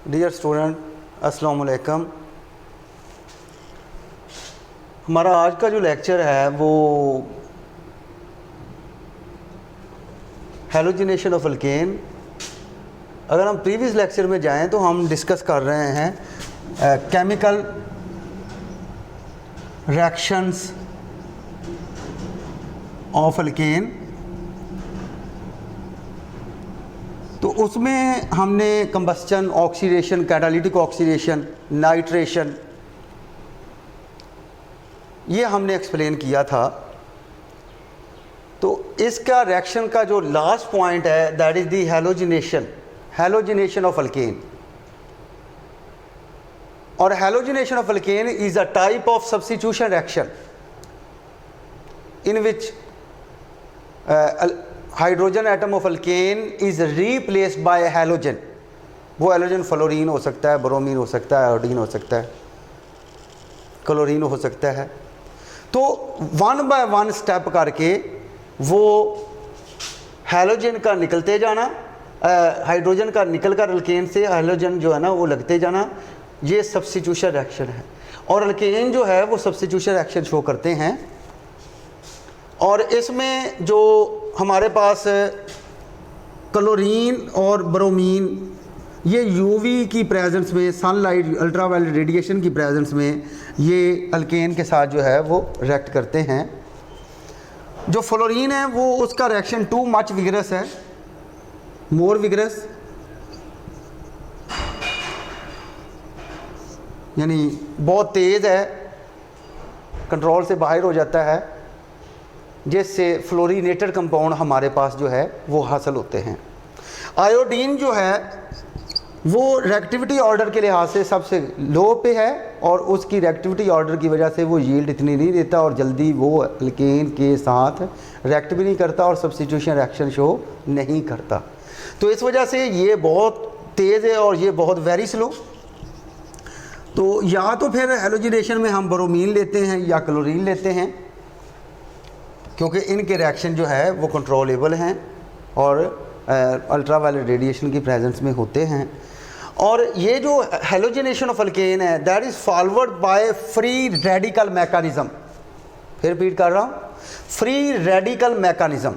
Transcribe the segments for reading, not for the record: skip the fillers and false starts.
Dear student, अस्सलाम वालेकुम। हमारा आज का जो लेक्चर है वो हैलोजिनेशन ऑफ अल्केन। अगर हम प्रीवियस लेक्चर में जाएं तो हम डिस्कस कर रहे हैं केमिकल रिएक्शंस ऑफ अल्केन। तो उसमें हमने combustion, oxidation, catalytic oxidation, nitration, ये हमने एक्सप्लेन किया था। तो इसका रिएक्शन का जो लास्ट पॉइंट है that is the halogenation of alkane. और halogenation of alkane is a type of substitution reaction in which hydrogen atom of alkane is replaced by halogen. वो हैलोजन फ्लोरीन हो सकता है, ब्रोमीन हो सकता है, आयोडीन हो सकता है, क्लोरीन हो सकता है। तो वन बाय वन स्टेप करके वो हैलोजन का निकलते जाना, हाइड्रोजन का निकल कर अल्केन से हैलोजन जो है ना वो लगते जाना, ये सब्स्टिट्यूशन रिएक्शन है। और अल्केन जो है वो सब्स्टिट्यूशन रिएक्शन शो करते हैं। और इसमें जो हमारे पास क्लोरीन और ब्रोमीन, ये यूवी की प्रेजेंस में, सनलाइट, अल्ट्रावायलेट रेडिएशन की प्रेजेंस में ये अल्केन के साथ जो है वो रिएक्ट करते हैं। जो फ्लोरीन है वो उसका रिएक्शन टू मच विगरस है, मोर विगरस, यानी बहुत तेज़ है, कंट्रोल से बाहर हो जाता है, जिससे फ्लोरीनेटेड कंपाउंड हमारे पास जो है वो हासिल होते हैं। आयोडीन जो है वो रिएक्टिविटी ऑर्डर के लिहाज से सबसे लो पे है और उसकी रिएक्टिविटी ऑर्डर की वजह से वो यील्ड इतनी नहीं देता और जल्दी वो अल्केन के साथ रिएक्ट भी नहीं करता और सब्स्टिट्यूशन रिएक्शन शो नहीं करता। तो इस वजह से ये बहुत तेज़ है और ये बहुत वेरी स्लो। तो या तो फिर हैलोजिनेशन में हम ब्रोमीन लेते हैं या क्लोरीन लेते हैं, क्योंकि इनके रिएक्शन जो है वो कंट्रोलेबल हैं और अल्ट्रावायलेट रेडिएशन की प्रेजेंस में होते हैं। और ये जो हैलोजिनेशन ऑफ अल्केन है that is forward by free radical mechanism. फिर रिपीट कर रहा हूँ, फ्री रेडिकल मैकेनिज़्म,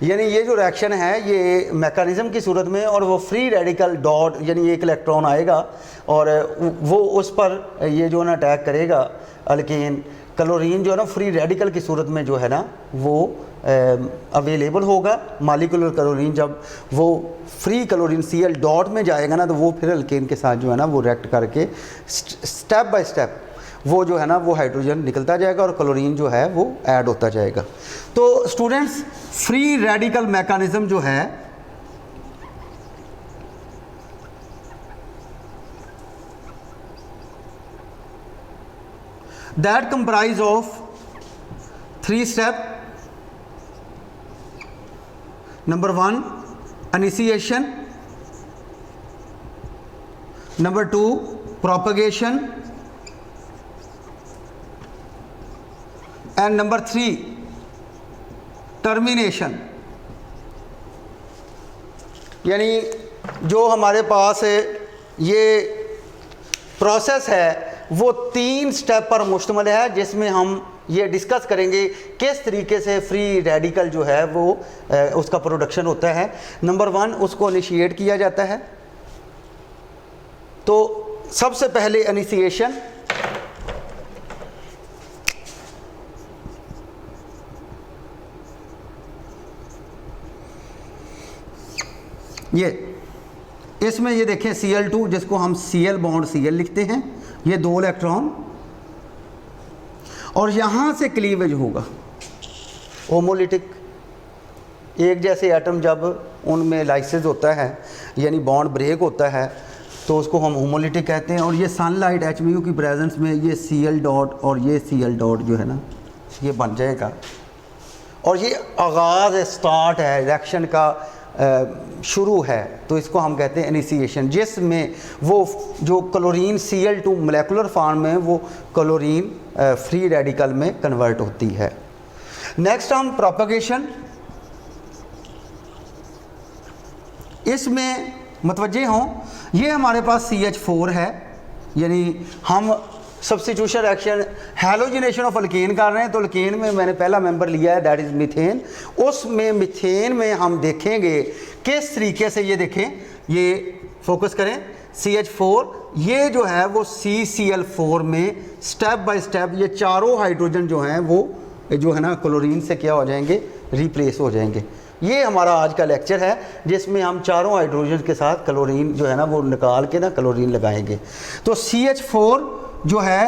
यानी ये जो रिएक्शन है ये मैकेनिज़्म की सूरत में, और वो फ्री रेडिकल डॉट यानी एक इलेक्ट्रॉन आएगा और वो उस पर ये जो ना अटैक करेगा अल्केन। क्लोरीन जो है ना फ्री रेडिकल की सूरत में जो है ना वो अवेलेबल होगा। मालिकुलर क्लोरीन जब वो फ्री क्लोरीन Cl डॉट में जाएगा ना तो वो फिर अल्केन के साथ जो है ना वो रिएक्ट करके स्टेप बाय स्टेप वो जो है ना वो हाइड्रोजन निकलता जाएगा और क्लोरीन जो है वो ऐड होता जाएगा। तो स्टूडेंट्स, फ्री रेडिकल मैकेनिज़्म जो है that comprise of 3 steps. Number 1, initiation. Number 2, propagation. And number 3, termination. यानी जो हमारे पास ये प्रोसेस है वो 3 स्टेप पर मुश्तमिल है, जिसमें हम ये डिस्कस करेंगे किस तरीके से फ्री रेडिकल जो है वो उसका प्रोडक्शन होता है। नंबर 1, उसको इनिशिएट किया जाता है। तो सबसे पहले इनिशिएशन, ये इसमें ये देखें Cl2 जिसको हम Cl बॉन्ड Cl लिखते हैं, ये 2 इलेक्ट्रॉन, और यहाँ से क्लीवेज होगा होमोलिटिक। एक जैसे एटम जब उनमें लाइसिस होता है यानी बॉन्ड ब्रेक होता है तो उसको हम होमोलिटिक कहते हैं। और ये सनलाइट HMU की प्रेजेंस में ये Cl डॉट और ये Cl डॉट जो है ना ये बन जाएगा। और ये आगाज़ स्टार्ट है रिएक्शन का, शुरू है, तो इसको हम कहते हैं इनिशिएशन, जिसमें वो जो क्लोरीन Cl2 मोलेकुलर फॉर्म में वो क्लोरीन फ्री रेडिकल में कन्वर्ट होती है। नेक्स्ट हम प्रोपगेशन, इसमें मतवज्जे हों, ये हमारे पास CH4 है, यानी हम substitution reaction halogenation of alkane कर रहे हैं। तो अल्केन में मैंने पहला मेंबर लिया है, दैट इज़ मीथेन। उसमें मीथेन में हम देखेंगे किस तरीके से, ये देखें, ये फोकस करें, CH4 ये जो है वो CCl4 में स्टेप बाय स्टेप ये चारों हाइड्रोजन जो हैं वो जो है ना क्लोरीन से क्या हो जाएंगे, रिप्लेस हो जाएंगे। ये हमारा आज का लेक्चर है जिसमें हम चारों हाइड्रोजन के साथ क्लोरीन जो है ना वो निकाल के ना क्लोरीन लगाएंगे। तो CH4 जो है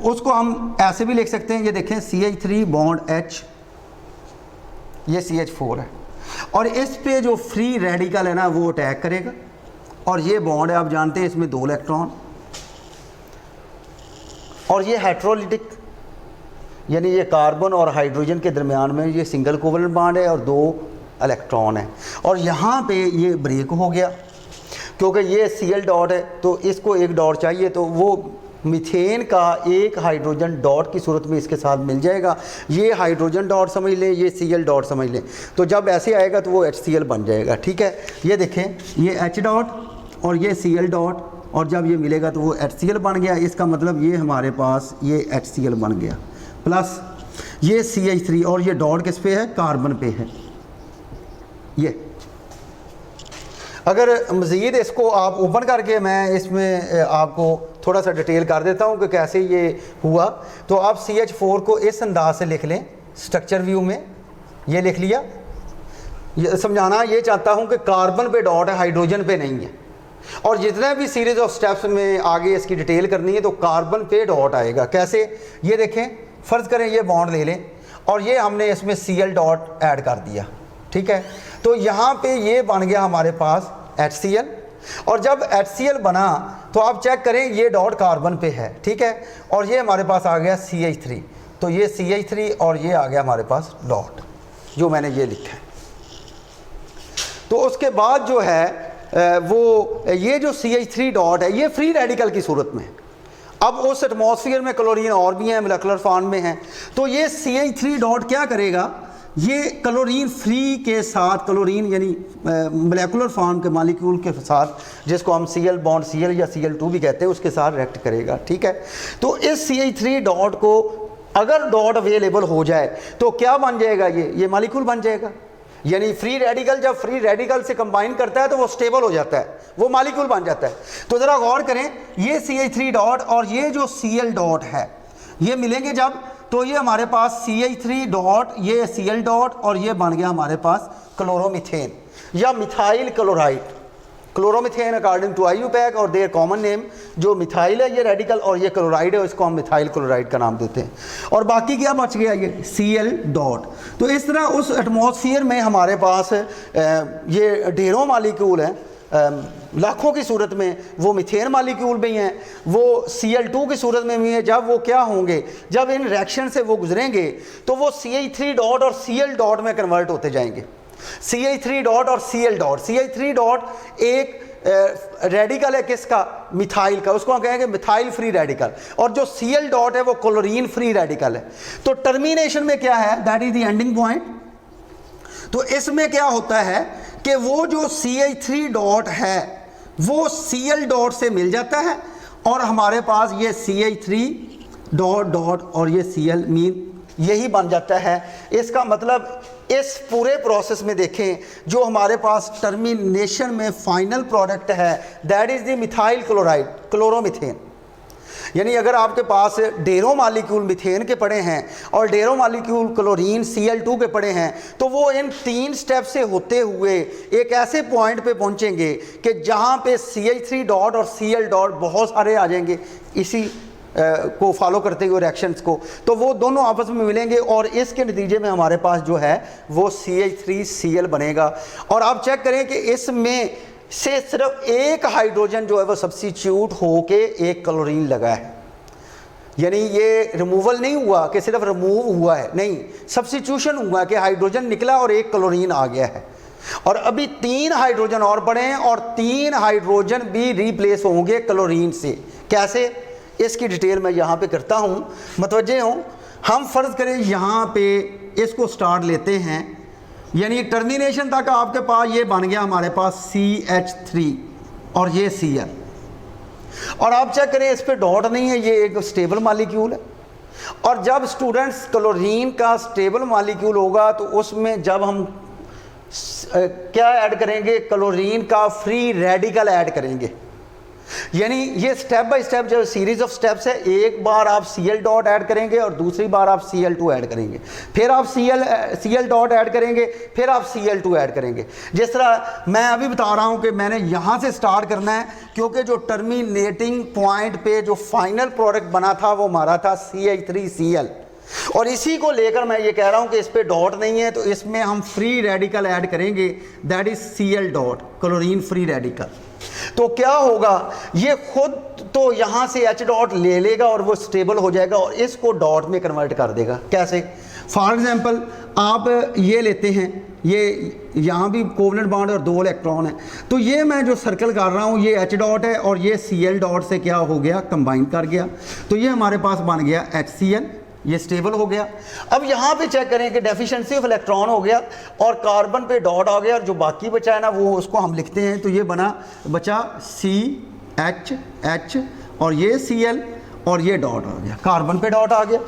उसको हम ऐसे भी लिख सकते हैं, ये देखें CH3 बॉन्ड H, ये CH4 है, और इस पे जो फ्री रेडिकल है ना वो अटैक करेगा, और ये बॉन्ड है, आप जानते हैं इसमें 2 इलेक्ट्रॉन, और ये हेट्रोलिटिक यानी ये कार्बन और हाइड्रोजन के दरमियान में ये सिंगल कोवलेंट बॉन्ड है और 2 इलेक्ट्रॉन है, और यहाँ पे ये ब्रेक हो गया क्योंकि ये Cl डॉट है, तो इसको एक डॉट चाहिए, तो वो मीथेन का एक हाइड्रोजन डॉट की सूरत में इसके साथ मिल जाएगा। ये हाइड्रोजन डॉट समझ लें, ये Cl डॉट समझ लें, तो जब ऐसे आएगा तो वो HCl बन जाएगा। ठीक है, ये देखें, ये H डॉट और ये Cl डॉट, और जब ये मिलेगा तो वो HCl बन गया। इसका मतलब ये हमारे पास ये HCl बन गया, प्लस ये CH3, और ये डॉट किस पे है, कार्बन पे है। ये अगर मज़ीद इसको आप ओपन करके मैं इसमें आपको थोड़ा सा डिटेल कर देता हूँ कि कैसे ये हुआ, तो आप CH4 को इस अंदाज से लिख लें, स्ट्रक्चर व्यू में ये लिख लिया। ये समझाना ये चाहता हूँ कि कार्बन पे डॉट है, हाइड्रोजन पे नहीं है, और जितने भी सीरीज ऑफ स्टेप्स में आगे इसकी डिटेल करनी है तो कार्बन पे डॉट आएगा। कैसे, ये देखें, फ़र्ज़ करें ये बॉन्ड ले लें और ये हमने इसमें Cl डॉट ऐड कर दिया। ठीक है, तो यहाँ पे ये बन गया हमारे पास HCl, और जब HCl बना तो आप चेक करें ये डॉट कार्बन पे है। ठीक है, और ये हमारे पास आ गया CH3, तो ये CH3 और ये आ गया हमारे पास डॉट जो मैंने ये लिखा है। तो उसके बाद जो है वो ये जो CH3 डॉट है ये फ्री रेडिकल की सूरत में, अब उस एटमॉस्फेयर में क्लोरीन और भी हैं, मोलेकुलर फॉर्म में हैं, तो ये CH3 डॉट क्या करेगा, ये क्लोरीन फ्री के साथ, क्लोरीन यानी मोलेकुलर फॉर्म के मॉलिक्यूल के साथ, जिसको हम Cl बॉन्ड Cl या Cl2 भी कहते हैं, उसके साथ रिएक्ट करेगा। ठीक है, तो इस CH3 डॉट को अगर डॉट अवेलेबल हो जाए तो क्या बन जाएगा, ये मॉलिक्यूल बन जाएगा। यानी फ्री रेडिकल जब फ्री रेडिकल से कंबाइन करता है तो वो स्टेबल हो जाता है, वो मॉलिक्यूल बन जाता है। तो ज़रा गौर करें, ये CH3 डॉट और ये जो Cl डॉट है ये मिलेंगे जब, तो ये हमारे पास CH3 डॉट, ये Cl डॉट, और ये बन गया हमारे पास क्लोरोमीथेन या methyl chloride. Chloromethane according to IUPAC और देयर कॉमन नेम, जो मिथाइल है ये रेडिकल और ये क्लोराइड है, इसको हम मिथाइल क्लोराइड का नाम देते हैं। और बाकी क्या बच गया, ये Cl डॉट। तो इस तरह उस एटमॉस्फेयर में हमारे पास ये ढेरों मालिक्यूल हैं, लाखों की सूरत में, वो मीथेन मालिक्यूल भी हैं, वो Cl2 की सूरत में भी है। जब वो क्या होंगे, जब इन रिएक्शन से वो गुजरेंगे तो वो CH3 डॉट और Cl डॉट में कन्वर्ट होते जाएंगे। CH3 डॉट और Cl डॉट, CH3 डॉट एक रेडिकल है किसका, मिथाइल का, उसको हम कहेंगे मिथाइल फ्री रेडिकल, और जो Cl डॉट है वो क्लोरीन फ्री रेडिकल है। तो टर्मिनेशन में क्या है, that is the ending point. तो इसमें क्या होता है कि वो जो CH3 डॉट है वो Cl डॉट से मिल जाता है, और हमारे पास ये CH3 डॉट डॉट और ये Cl मीन यही बन जाता है। इसका मतलब इस पूरे प्रोसेस में देखें, जो हमारे पास टर्मिनेशन में फाइनल प्रोडक्ट है that is the methyl chloride, chloromethane. यानी अगर आपके पास ढेरों मालिक्यूल मिथेन के पड़े हैं और ढेरों मालिक्यूल क्लोरीन Cl2 के पड़े हैं, तो वो इन 3 स्टेप से होते हुए एक ऐसे पॉइंट पे पहुंचेंगे कि जहां पे CH3 डॉट और Cl डॉट बहुत सारे आ जाएंगे इसी को फॉलो करते हुए रिएक्शंस को, तो वो दोनों आपस में मिलेंगे और इसके नतीजे में हमारे पास जो है वो CH3Cl बनेगा। और आप चेक करें कि इसमें से सिर्फ एक हाइड्रोजन जो है वो सब्स्टिट्यूट होके एक क्लोरीन लगा है। यानी ये रिमूवल नहीं हुआ कि सिर्फ रिमूव हुआ है, नहीं, सब्स्टिट्यूशन हुआ कि हाइड्रोजन निकला और एक क्लोरीन आ गया है। और अभी 3 हाइड्रोजन और पड़े हैं और 3 हाइड्रोजन भी रिप्लेस होंगे क्लोरीन से। कैसे, इसकी डिटेल मैं यहाँ पे करता हूँ, मतवज्जे हों। हम फ़र्ज़ करें यहाँ पे इसको स्टार्ट लेते हैं यानी टर्मिनेशन तक आपके पास ये बन गया हमारे पास CH3 और ये Cl। और आप चेक करें इस पे डॉट नहीं है, ये एक स्टेबल मॉलिक्यूल है। और जब स्टूडेंट्स क्लोरीन का स्टेबल मॉलिक्यूल होगा तो उसमें जब हम क्या ऐड करेंगे, क्लोरीन का फ्री रेडिकल ऐड करेंगे। यानी ये स्टेप बाय स्टेप जो सीरीज ऑफ स्टेप्स है, एक बार आप Cl डॉट ऐड करेंगे और दूसरी बार आप Cl2 ऐड करेंगे, फिर आप Cl डॉट ऐड करेंगे, फिर आप Cl2 ऐड करेंगे। जिस तरह मैं अभी बता रहा हूं कि मैंने यहां से स्टार्ट करना है, क्योंकि जो टर्मिनेटिंग पॉइंट पे जो फाइनल प्रोडक्ट बना था वो हमारा था CH3Cl, और इसी को लेकर मैं ये कह रहा हूं कि इस पे डॉट नहीं है तो इसमें हम फ्री रेडिकल ऐड करेंगे, that is Cl dot, chlorine free radical. तो क्या होगा, ये खुद तो यहाँ से H डॉट ले लेगा और वो स्टेबल हो जाएगा और इसको डॉट में कन्वर्ट कर देगा। कैसे? फॉर एग्जांपल आप ये लेते हैं, ये यहाँ भी कोवलेंट बॉन्ड और 2 इलेक्ट्रॉन है, तो ये मैं जो सर्कल कर रहा हूँ ये H डॉट है और ये Cl डॉट से क्या हो गया, कंबाइन कर गया, तो ये हमारे पास बन गया HCl, ये स्टेबल हो गया। अब यहाँ पे चेक करें कि डेफिशिएंसी ऑफ इलेक्ट्रॉन हो गया और कार्बन पे डॉट आ गया, और जो बाकी बचा है ना वो उसको हम लिखते हैं, तो ये बचा CH और ये Cl और ये डॉट आ गया, कार्बन पे डॉट आ गया,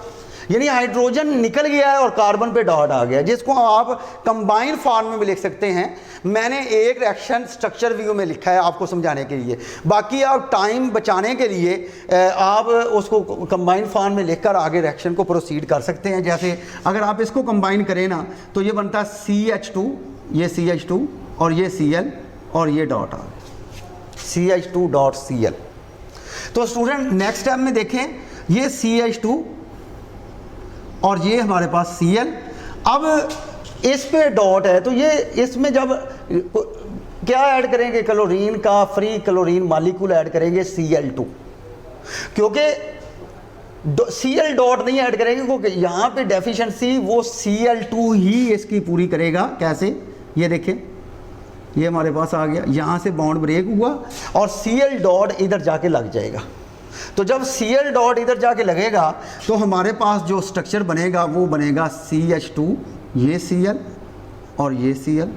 यानी हाइड्रोजन निकल गया है और कार्बन पे डॉट आ गया, जिसको आप कंबाइन फॉर्म में भी लिख सकते हैं। मैंने एक रिएक्शन स्ट्रक्चर व्यू में लिखा है आपको समझाने के लिए, बाकी आप टाइम बचाने के लिए आप उसको कंबाइन फॉर्म में लिखकर आगे रिएक्शन को प्रोसीड कर सकते हैं। जैसे अगर आप इसको कंबाइन करें ना तो ये बनता है CH2, ये CH2 और ये Cl और ये डॉट आ गया, CH2 डॉट Cl। तो स्टूडेंट नेक्स्ट स्टेप में देखें, ये CH2 और ये हमारे पास Cl, अब इस पे डॉट है तो ये इसमें जब क्या ऐड करेंगे, क्लोरीन का फ्री क्लोरीन मॉलिक्यूल ऐड करेंगे Cl2, क्योंकि Cl डॉट नहीं ऐड करेंगे क्योंकि यहाँ पे डेफिशिएंसी वो Cl2 ही इसकी पूरी करेगा। कैसे? ये देखें, ये हमारे पास आ गया, यहाँ से बॉन्ड ब्रेक हुआ और Cl डॉट इधर जाके लग जाएगा। तो जब Cl डॉट इधर जाके लगेगा तो हमारे पास जो स्ट्रक्चर बनेगा वो बनेगा CH2, ये Cl और ये Cl।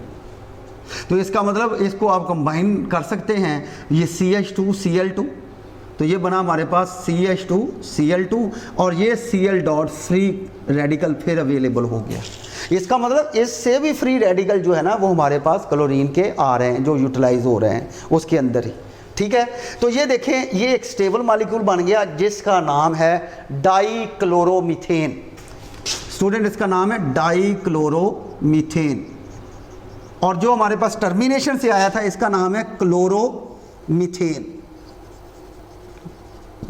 तो इसका मतलब इसको आप कंबाइन कर सकते हैं, ये CH2 Cl2, तो ये बना हमारे पास CH2 Cl2 और ये Cl डॉट फ्री रेडिकल फिर अवेलेबल हो गया। इसका मतलब इससे भी फ्री रेडिकल जो है ना वो हमारे पास क्लोरीन के आ रहे हैं, जो यूटिलाइज हो रहे हैं उसके अंदर ही। ठीक है, तो ये देखें, ये एक स्टेबल मॉलिक्यूल बन गया जिसका नाम है डाइक्लोरोमीथेन। स्टूडेंट इसका नाम है डाइक्लोरोमीथेन, और जो हमारे पास टर्मिनेशन से आया था इसका नाम है क्लोरोमीथेन।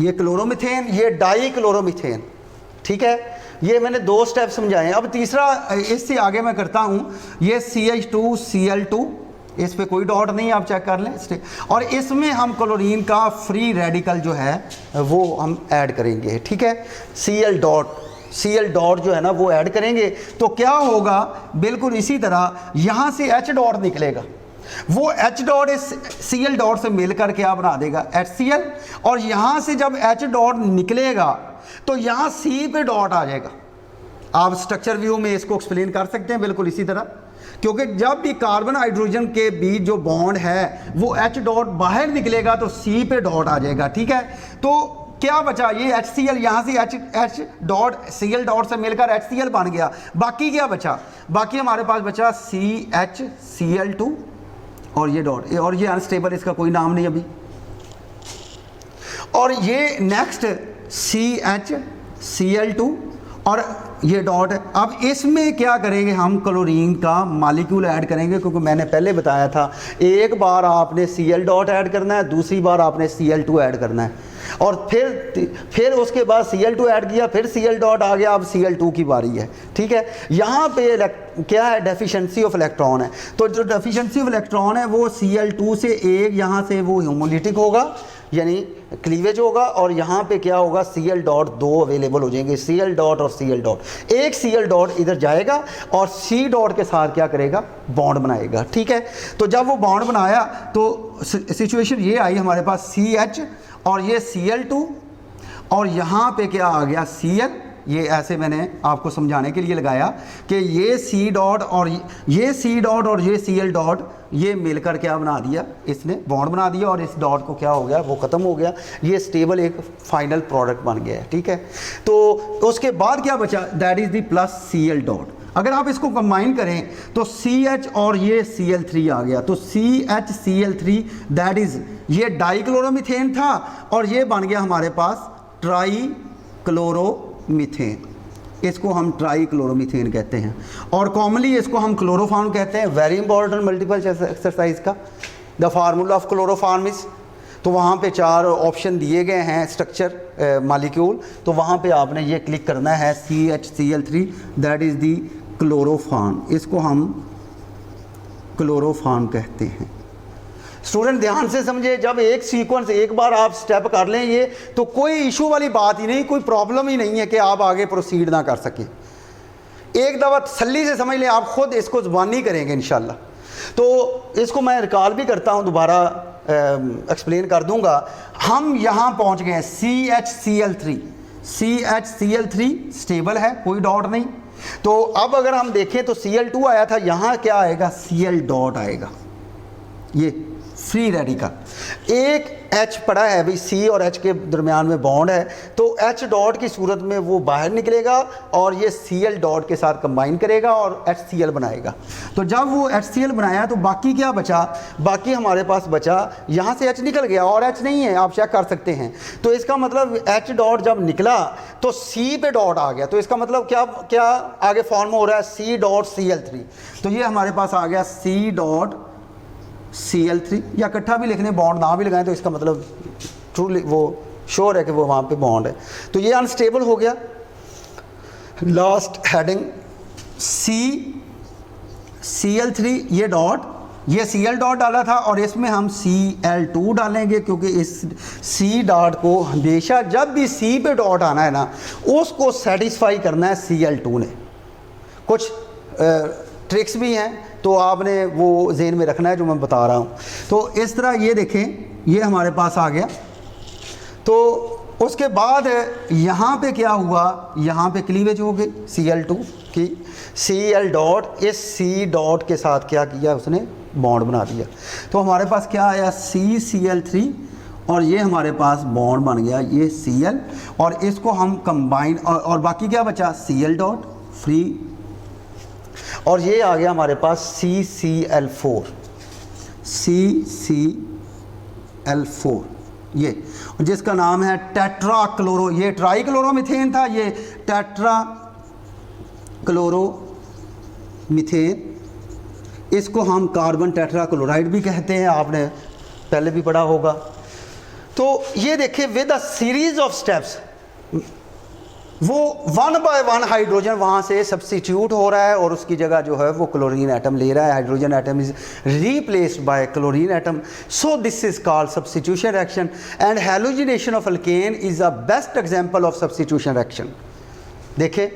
ये क्लोरोमीथेन, ये डाइक्लोरोमीथेन। ठीक है, ये मैंने 2 स्टेप समझाए। अब तीसरा इससे आगे मैं करता हूँ, ये CH2 Cl2, इस पे कोई डॉट नहीं, आप चेक कर लें, और इसमें हम क्लोरीन का फ्री रेडिकल जो है वो हम ऐड करेंगे। ठीक है, Cl डॉट जो है ना वो ऐड करेंगे, तो क्या होगा, बिल्कुल इसी तरह यहाँ से H डॉट निकलेगा, वो H डॉट इस Cl डॉट से मिलकर क्या बना देगा, HCl, और यहाँ से जब H डॉट निकलेगा तो यहाँ C पे डॉट आ जाएगा। आप स्ट्रक्चर व्यू में इसको एक्सप्लेन कर सकते हैं बिल्कुल इसी तरह, क्योंकि जब भी कार्बन हाइड्रोजन के बीच जो बॉन्ड है वो H डॉट बाहर निकलेगा तो C पे डॉट आ जाएगा। ठीक है, तो क्या बचा, ये HCl, यहाँ से H डॉट Cl डॉट से मिलकर HCl बन गया। बाकी क्या बचा, बाकी हमारे पास बचा CH Cl2 और ये डॉट, और ये अनस्टेबल, इसका कोई नाम नहीं अभी, और ये नेक्स्ट CH Cl2 और ये डॉट है। अब इसमें क्या करेंगे, हम क्लोरीन का मॉलिक्यूल ऐड करेंगे, क्योंकि मैंने पहले बताया था एक बार आपने Cl डॉट ऐड करना है, दूसरी बार आपने Cl2 ऐड करना है, और फिर उसके बाद Cl2 ऐड किया, फिर Cl डॉट आ गया, अब Cl2 की बारी है। ठीक है, यहाँ पे क्या है, डेफिशिएंसी ऑफ इलेक्ट्रॉन है, तो जो डेफिशिएंसी ऑफ इलेक्ट्रॉन है वो Cl2 से एक यहाँ से वो होमोलिटिक होगा, यानी क्लीवेज होगा, और यहाँ पे क्या होगा, Cl डॉट 2 अवेलेबल हो जाएंगे, Cl डॉट और Cl डॉट। एक Cl डॉट इधर जाएगा और C डॉट के साथ क्या करेगा, बॉन्ड बनाएगा। ठीक है, तो जब वो बॉन्ड बनाया तो सिचुएशन ये आई हमारे पास CH और ये Cl2, और यहाँ पे क्या आ गया Cl, ये ऐसे मैंने आपको समझाने के लिए लगाया कि ये सी डॉट और ये सी डॉट और ये सी एल डॉट ये मिलकर क्या बना दिया, इसने बॉन्ड बना दिया और इस डॉट को क्या हो गया, वो ख़त्म हो गया, ये स्टेबल एक फाइनल प्रोडक्ट बन गया है। ठीक है, तो उसके बाद क्या बचा, that is the plus C L dot. अगर आप इसको कंबाइन करें तो CH और ये Cl3 आ गया, तो CHCl3 दैट इज़ ये डाइक्लोरोमीथेन था और ये बन गया हमारे पास ट्राई क्लोरोमीथेन। इसको हम ट्राई क्लोरोमीथेन कहते हैं और कॉमनली इसको हम क्लोरोफॉर्म कहते हैं। वेरी इंपॉर्टेंट मल्टीपल एक्सरसाइज का the formula of chloroform is, तो वहाँ पे 4 ऑप्शन दिए गए हैं स्ट्रक्चर मालिक्यूल, तो वहाँ पे आपने ये क्लिक करना है CHCl3 that is the chloroform, इसको हम क्लोरोफॉर्म कहते हैं। स्टूडेंट ध्यान से समझे, जब एक सीक्वेंस एक बार आप स्टेप कर लें ये, तो कोई इशू वाली बात ही नहीं, कोई प्रॉब्लम ही नहीं है कि आप आगे प्रोसीड ना कर सकें। एक दफ़ा तसल्ली से समझ लें, आप खुद इसको ज़ुबानी करेंगे इंशाल्लाह। तो इसको मैं रिकॉल भी करता हूँ, दोबारा एक्सप्लेन कर दूंगा। हम यहाँ पहुँच गए CHCl3, CHCl3 स्टेबल है, कोई डॉट नहीं। तो अब अगर हम देखें तो Cl2 आया था, यहाँ क्या आएगा, Cl डॉट आएगा, ये फ्री रेडिकल। एक H पड़ा है भाई, C और H के दरमियान में बॉन्ड है, तो H डॉट की सूरत में वो बाहर निकलेगा और ये Cl डॉट के साथ कंबाइन करेगा और HCl बनाएगा। तो जब वो HCl बनाया तो बाकी क्या बचा, बाकी हमारे पास बचा, यहाँ से H निकल गया और H नहीं है, आप चेक कर सकते हैं। तो इसका मतलब H डॉट जब निकला तो C पे डॉट आ गया, तो इसका मतलब क्या क्या आगे फॉर्म हो रहा है, C डॉट Cl3। तो ये हमारे पास आ गया C डॉट Cl3, या इकट्ठा भी लिखने, बॉन्ड ना भी लगाएं, तो इसका मतलब ट्रूली वो श्योर है कि वो वहाँ पे बॉन्ड है। तो ये अनस्टेबल हो गया। लास्ट हेडिंग Cl3 ये डॉट, ये Cl डॉट डाला था और इसमें हम Cl2 डालेंगे, क्योंकि इस C डॉट को हमेशा जब भी C पे डॉट आना है ना, उसको सेटिस्फाई करना है Cl2 ने। कुछ ट्रिक्स भी हैं, तो आपने वो जेहन में रखना है जो मैं बता रहा हूँ। तो इस तरह ये देखें, ये हमारे पास आ गया। तो उसके बाद यहाँ पे क्या हुआ, यहाँ पे क्लीवेज हो गई Cl2 की, Cl डॉट इस C डॉट के साथ क्या किया, उसने बॉन्ड बना दिया। तो हमारे पास क्या आया, CCl3 और ये हमारे पास बॉन्ड बन गया ये Cl, और इसको हम कंबाइन और बाकी क्या बचा, Cl डॉट फ्री, और ये आ गया हमारे पास CCl4, CCl4 ये, जिसका नाम है टेट्रा क्लोरो, ये ट्राई क्लोरोमीथेन था, ये टेट्रा क्लोरोमीथेन, इसको हम कार्बन टेट्रा क्लोराइड भी कहते हैं, आपने पहले भी पढ़ा होगा। तो ये देखिए with a series of steps, वो 1 बाय 1 हाइड्रोजन वहाँ से सब्स्टिट्यूट हो रहा है और उसकी जगह जो है वो क्लोरीन एटम ले रहा है। Hydrogen atom is replaced by chlorine atom, so this is called substitution reaction and halogenation of alkane is the best example of substitution reaction. देखें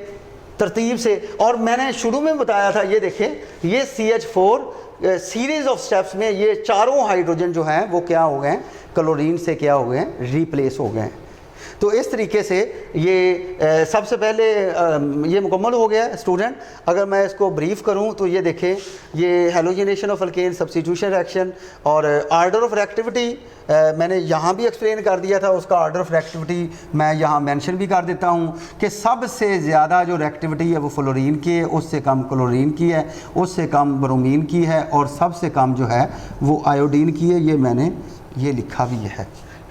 तरतीब से, और मैंने शुरू में बताया था, ये देखें ये CH4 सीरीज ऑफ स्टेप्स में ये चारों हाइड्रोजन जो हैं वो क्या हो गए हैं, क्लोरीन से क्या हो गए हैं, रिप्लेस हो गए हैं। तो इस तरीके से ये सबसे पहले ये मुकम्मल हो गया स्टूडेंट। अगर मैं इसको ब्रीफ करूं तो ये देखें, ये halogenation of alkane, substitution reaction और आर्डर ऑफ रिएक्टिविटी मैंने यहाँ भी एक्सप्लेन कर दिया था। उसका आर्डर ऑफ रिएक्टिविटी मैं यहाँ मेंशन भी कर देता हूँ कि सबसे ज़्यादा जो रिएक्टिविटी है वो फ्लोरीन की है, उससे कम क्लोरीन की है, उससे कम ब्रोमीन की है और सबसे कम जो है वो आयोडीन की है। ये मैंने ये लिखा भी है,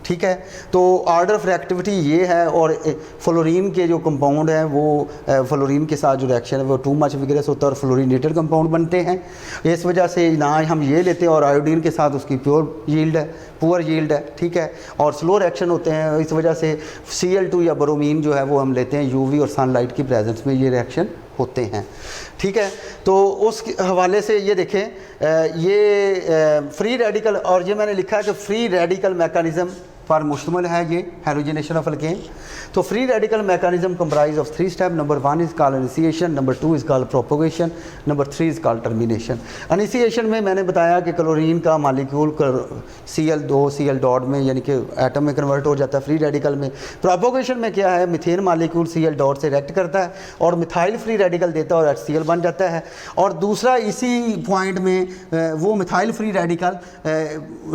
ठीक है। तो आर्डर ऑफ रिएक्टिविटी ये है, और फ्लोरीन के जो कंपाउंड हैं वो फ्लोरीन के साथ जो रिएक्शन है वो टू मच विगरस होता है और फ्लोरीनेटेड कंपाउंड बनते हैं। इस वजह से ना हम ये लेते हैं, और आयोडीन के साथ उसकी प्योर यील्ड है, पुअर यील्ड है, ठीक है, और स्लो रिएक्शन होते हैं। इस वजह से Cl2 या ब्रोमीन जो है वो हम लेते हैं यूवी और सनलाइट की प्रेजेंस में ये रिएक्शन होते हैं, ठीक है। तो उस हवाले से ये देखें, ये फ्री रेडिकल, और ये मैंने लिखा है कि फ्री रेडिकल मैकेनिज़्म पर मुश्तमिल है ये हेलोजिनेशन ऑफ अल्केन। तो free radical mechanism comprise of 3 step. Number 1 is called initiation, number 2 is called propagation, number 3 is called termination. Initiation में मैंने बताया कि क्लोरीन का मालिक्यूल Cl2 Cl डॉट में यानी कि एटम में कन्वर्ट हो जाता है फ्री रेडिकल में। प्रोपोगेशन में क्या है, मीथेन मालिक्यूल Cl डॉट से रिएक्ट करता है और मिथाइल फ्री रेडिकल देता है और HCl बन जाता है। और दूसरा इसी पॉइंट में वो मिथाइल फ्री रेडिकल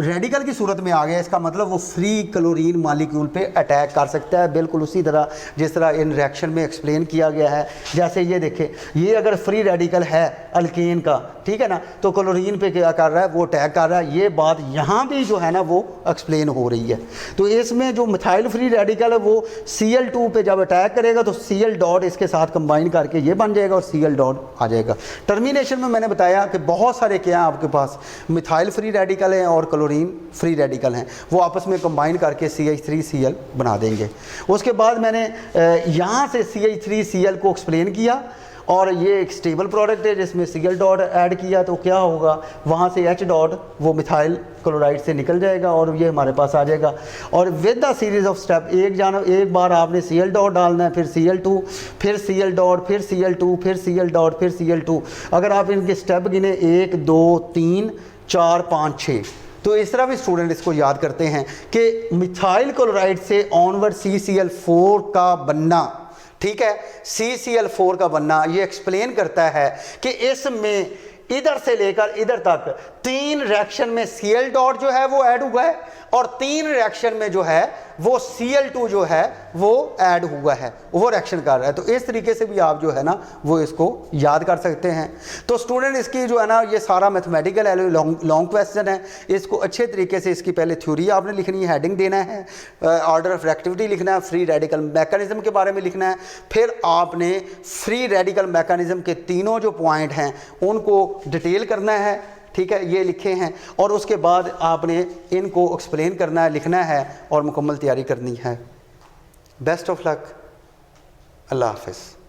रेडिकल की सूरत में आ गया, इसका मतलब वो फ्री क्लोरीन मालिक्यूल पे अटैक कर सकता है, बिल्कुल उसी तरह जिस तरह इन रिएक्शन में एक्सप्लेन किया गया है। जैसे ये देखें, ये अगर फ्री रेडिकल है अल्केन का, ठीक है ना, तो क्लोरीन पे क्या कर रहा है, वो अटैक कर रहा है। ये बात यहाँ भी जो है ना वो एक्सप्लेन हो रही है। तो इसमें जो मिथाइल फ्री रेडिकल है वो Cl2 पे जब अटैक करेगा तो Cl डॉट इसके साथ कंबाइन करके ये बन जाएगा और Cl डॉट आ जाएगा। टर्मिनेशन में मैंने बताया कि बहुत सारे क्या हैं आपके पास, मिथाइल फ्री रेडिकल हैं और क्लोरीन फ्री रेडिकल हैं, वो आपस में कंबाइन करके CH3Cl बना देंगे। उसके बाद मैंने यहाँ से CH3Cl को एक्सप्लेन किया और ये एक स्टेबल प्रोडक्ट है जिसमें Cl डॉट ऐड किया तो क्या होगा, वहाँ से H डॉट वो मिथाइल क्लोराइड से निकल जाएगा और ये हमारे पास आ जाएगा। और with the series of step, एक बार आपने Cl डॉट डालना है, फिर Cl2, फिर Cl डॉट, फिर Cl2, फिर Cl डॉट, फिर Cl2। अगर आप इनके स्टेप गिने 1 2 3 4 5 6, तो इस तरह भी स्टूडेंट इसको याद करते हैं कि मिथाइल क्लोराइड से ऑनवर्ड CCl4 का बनना, ठीक है, CCl4 का बनना ये एक्सप्लेन करता है कि इसमें इधर से लेकर इधर तक 3 रिएक्शन में Cl डॉट जो है वो ऐड हुआ है और 3 रिएक्शन में जो है वो Cl2 जो है वो ऐड हुआ है, वो रिएक्शन कर रहा है। तो इस तरीके से भी आप जो है ना वो इसको याद कर सकते हैं। तो स्टूडेंट इसकी जो है ना ये सारा मैथमेटिकल है, लॉन्ग क्वेश्चन है, इसको अच्छे तरीके से इसकी पहले थ्योरी आपने लिखनी है, हेडिंग देना है, ऑर्डर ऑफ रिएक्टिविटी लिखना है, फ्री रेडिकल मैकेनिज्म के बारे में लिखना है, फिर आपने फ्री रेडिकल मैकेनिज्म के तीनों जो पॉइंट हैं उनको डिटेल करना है, ठीक है, ये लिखे हैं, और उसके बाद आपने इनको एक्सप्लेन करना है, लिखना है और मुकम्मल तैयारी करनी है। बेस्ट ऑफ लक, अल्लाह हाफ़िज़।